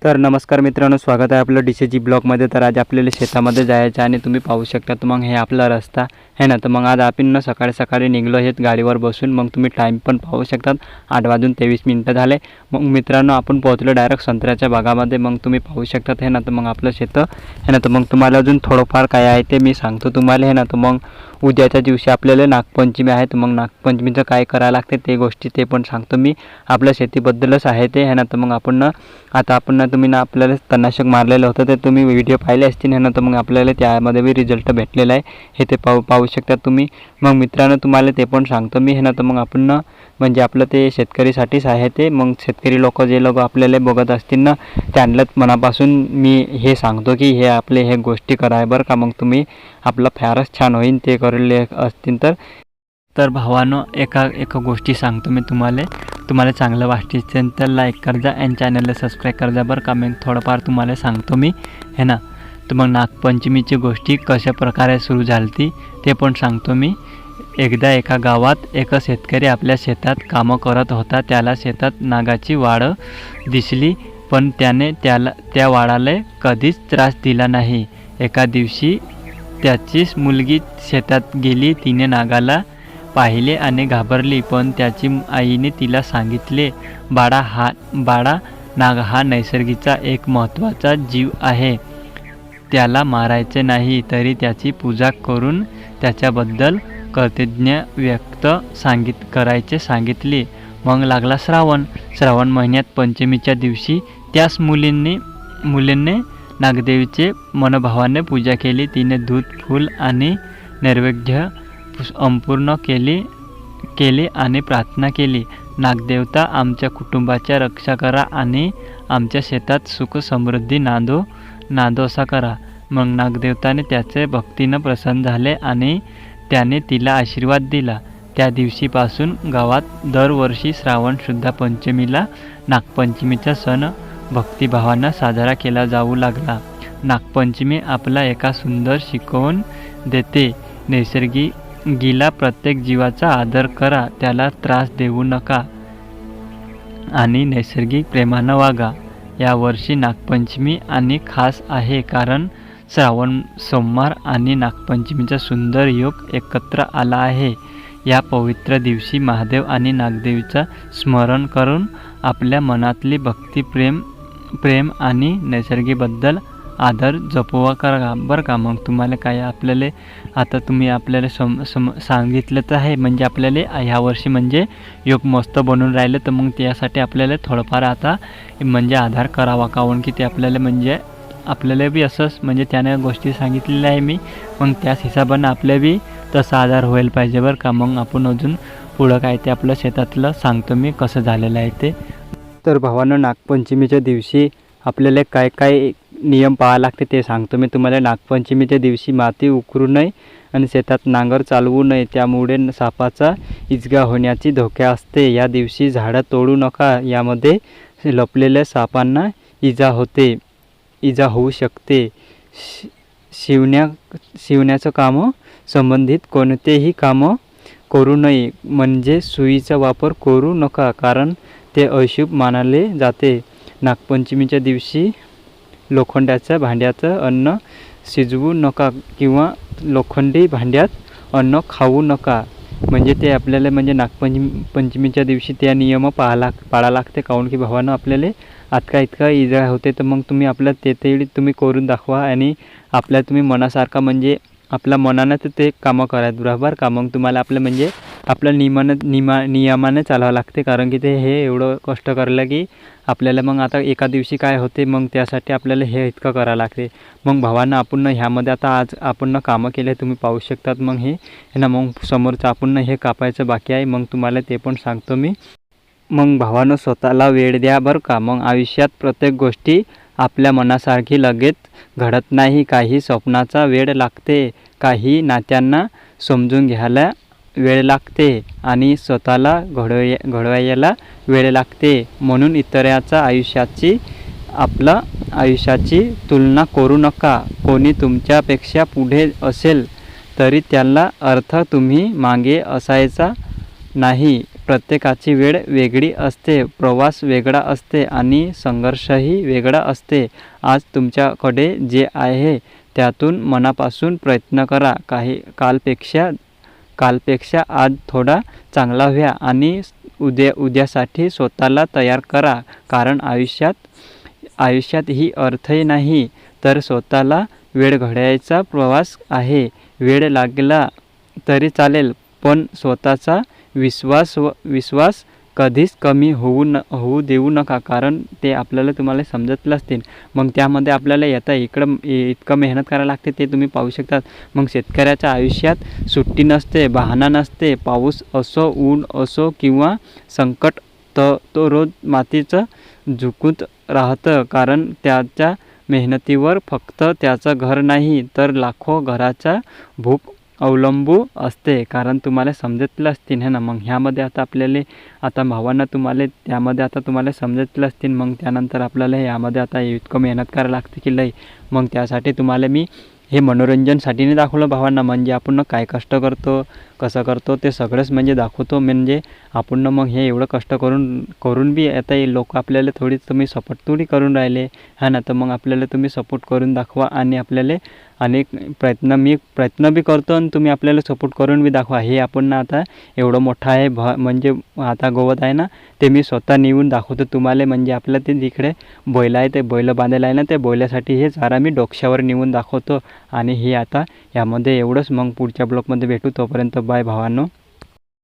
तर नमस्कार मित्रांनो, स्वागत आहे आपलं DCG ब्लॉगमध्ये। तर आज आपल्याला शेतामध्ये जायचं आणि तुम्ही पाहू शकता तर मग हे आपला रस्ता आहे ना। तर मग आज आपण सकाळी सकाळी निघलो आहेत गाडीवर बसून। मग तुम्ही टाईम पण पाहू शकतात, 8:23 झाले। मग मित्रांनो आपण पोहोचलो डायरेक्ट संत्र्याच्या बागामध्ये। मग तुम्ही पाहू शकतात आहे ना। तर मग आपलं शेत आहे ना। तर मग तुम्हाला अजून थोडंफार काय आहे ते मी सांगतो तुम्हाला आहे ना। तर मग उद्याच्या दिवशी आपल्याला नागपंचमी आहे। तर मग नागपंचमीचं काय करायला लागते ते गोष्टी ते पण सांगतो मी। आपल्या शेतीबद्दलच आहे ते आहे ना। तर मग आपण तुम्ही ना आपल्याला तणनाशक मारलेलं होतं ते तुम्ही व्हिडिओ पाहिले असतील ना। तर मग आपल्याला त्यामध्ये बी रिझल्ट भेटलेला आहे, हे ते पाहू शकता तुम्ही। मग मित्रांनो तुम्हाला ते पण सांगतो मी आहे ना। तर मग आपण म्हणजे आपलं ते शेतकरीसाठीच आहे ते। मग शेतकरी लोक जे लोक आपल्याला बघत असतील ना, त्यांनाच मनापासून मी हे सांगतो की हे आपले हे गोष्टी कराय बरं का। मग तुम्ही आपलं फारच छान होईल ते करले असतील तर भावानो एका गोष्टी सांगतो मी तुम्हाला चांगलं वाटतं तर लाईक कर जा आणि चॅनलला सबस्क्राईब कर जा बरं का। मग थोडंफार तुम्हाला सांगतो मी है ना। तर मग नागपंचमीची गोष्टी कशा प्रकारे सुरू झाली ते पण सांगतो मी। एकदा एका गावात एक शेतकरी आपल्या शेतात कामं करत होता। त्याला शेतात नागाची वाड दिसली, पण त्याने त्या वाडाला कधीच त्रास दिला नाही। एका दिवशी त्याचीच मुलगी शेतात गेली, तिने नागाला पाहिले आणि घाबरली, पण त्याची आईने तिला सांगितले, बाळा नाग हा नैसर्गिकचा एक महत्त्वाचा जीव आहे, त्याला मारायचे नाही, तरी त्याची पूजा करून त्याच्याबद्दल कृतज्ञ व्यक्त करायचे सांगितले। मग लागला श्रावण महिन्यात पंचमीच्या दिवशी त्याच मुलीने नागदेवीचे मनोभावाने पूजा केली। तिने दूध, फूल आणि नैवेद्य संपूर्ण केले आणि प्रार्थना केली, नागदेवता आमच्या कुटुंबाची रक्षा करा आणि आमच्या शेतात सुख समृद्धी नांदो असा करा। मग नागदेवताने त्याचे भक्तीनं प्रसन्न झाले आणि त्याने तिला आशीर्वाद दिला। त्या दिवशीपासून गावात दरवर्षी श्रावण शुद्ध पंचमीला नागपंचमीचा सण भक्तिभावानं साजरा केला जाऊ लागला। नागपंचमी आपला एका सुंदर शिकवण देते, नैसर्गिकीला प्रत्येक जीवाचा आदर करा, त्याला त्रास देऊ नका आणि नैसर्गिक प्रेमानं वागा। यावर्षी नागपंचमी आणि खास आहे कारण श्रावण सोमवार आणि नागपंचमीचा सुंदर योग एकत्र आला आहे। या पवित्र दिवशी महादेव आणि नागदेवीचा स्मरण करून आपल्या मनातली भक्ती, प्रेम आणि नैसर्गिकबद्दल आदर जपवा करा बरं का। मग तुम्हाला काय आपल्याला आता तुम्ही आपल्याला सांगितलंच आहे, म्हणजे आपल्याला ह्या वर्षी म्हणजे योग मस्त बनून राहिलं। तर मग त्यासाठी आपल्याला थोडंफार आता म्हणजे आधार करावा, काहून की ते आपल्याला बी असंच म्हणजे त्याने गोष्टी सांगितलेल्या आहे मी। मग त्याच हिशोबानं आपल्या बी तसा आधार व्हायला पाहिजे बरं का। मग आपण अजून पुढं काय ते आपलं शेतातलं सांगतो मी कसं झालेलं आहे ते। तर भावानं नागपंचमीच्या दिवशी आपल्याला काय नियम पाळावे लागते ते सांगतो मी तुम्हाला। नागपंचमीच्या दिवशी माती उकरू नये आणि शेतात नांगर चालवू नये, त्यामुळे सापाचा इजा होण्याची धोका असते। या दिवशी झाडं तोडू नका, यामध्ये लपलेल्या सापांना इजा होऊ शकते। शिवण्याचं कामं संबंधित कोणतेही कामं करू नये, म्हणजे सुईचा वापर करू नका कारण ते अशुभ मानले जाते। नागपंचमीच्या दिवशी लोखंडाच्या भांड्याचं अन्न शिजवू नका किंवा लोखंडी भांड्यात अन्न खाऊ नका, म्हणजे ते आपल्याला म्हणजे नागपंचमीच्या दिवशी त्या नियम पाळा लागते। काहून की भावानं आपल्याला इतका इजा होते, तर मग तुम्ही आपल्या ते तुम्ही करून दाखवा आणि आपल्या तुम्ही मनासारखा म्हणजे आपल्या मनानं ते कामं करायचं बरोबर का। मग तुम्हाला आपलं म्हणजे आपलं नियमाने चालावं लागते, कारण की ते हे एवढं कष्ट करलं की आपल्याला मग आता एका दिवशी काय होते, मग त्यासाठी आपल्याला हे इतकं करावं लागते। मग भावानं आपण ह्यामध्ये आता आज आपण कामं केले तुम्ही पाहू शकतात। मग हे ना मग समोरचं आपण हे कापायचं बाकी आहे, मग तुम्हाला ते पण सांगतो मी। मग भावानं स्वतःला वेळ द्या बरं का। मग आयुष्यात प्रत्येक गोष्टी आपल्या मनासारखी लगेच घडत नाही, काही स्वप्नाचा वेळ लागते, काही नात्यांना समजून घ्यायला वेळ लागते आणि स्वतःला घडवायला वेळ लागते। म्हणून इतरांच्या आपल्या आयुष्याची तुलना करू नका। कोणी तुमच्यापेक्षा पुढे असेल तरी त्याला अर्थ तुम्ही मागे असायचा नाही, प्रत्येकाची वेळ वेगळी असते, प्रवास वेगळा असते आणि संघर्षही वेगळा असते. आज तुमच्याकडे जे आहे त्यातून मनापासून प्रयत्न करा. कालपेक्षा आज थोडा चांगला व्हा आणि उद्यासाठी स्वतःला तयार करा. कारण आयुष्यात ही अर्थही नाही तर स्वतःला वेळ घड्याळाचा प्रवास आहे. वेळ लागला तरी चालेल, पण स्वतःचा विश्वास कधीच कमी होऊ देऊ नका. कारण ते आपल्याला तुम्हाला समजतलं असतील. मग त्यामध्ये आपल्याला इतकं मेहनत करायला लागते ते तुम्ही पाहू शकतात. मग शेतकऱ्याच्या आयुष्यात सुट्टी नसते, बहाणा नसते. पाऊस असो, ऊन असो किंवा संकट, तो रोज मातीचं झुकत राहतं. कारण त्याच्या मेहनतीवर फक्त त्याचं घर नाही तर लाखो घराचा भूक अवलंबू असते. कारण तुम्हाला समजतलं असतील है ना. मग ह्यामध्ये आता भावांना तुम्हाला समजतलं असतील. मग त्यानंतर आपल्याला यामध्ये आता इतकं मेहनत करायला लागते की लई. मग त्यासाठी तुम्हाला मी हे मनोरंजनसाठी नाही दाखवलं भावांना. म्हणजे आपण काय कष्ट करतो, कसं करतो ते सगळंच म्हणजे दाखवतो. म्हणजे आपण मग हे एवढं कष्ट करून बी आता हे लोक आपल्याला तुम्ही सपोर्ट थोडी करून राहिले हा ना. तर मग आपल्याला तुम्ही सपोर्ट करून दाखवा आणि आपल्याला अनेक प्रयत्न बी करतो आणि तुम्ही आपल्याला सपोर्ट करून बी दाखवा. हे आपण आता एवढं मोठं आहे म्हणजे आता गवत आहे ना ते मी स्वतः नेऊन दाखवतो तुम्हाला. म्हणजे आपलं ते तिकडे बैल आहे, ते बैल बांधायला आहे ना, ते बैलासाठी हे चारा मी डोक्यावर नेऊन दाखवतो. आणि हे आता यामध्ये एवढंच. मग पुढच्या ब्लॉगमध्ये भेटू. तोपर्यंत बाय भावांनो.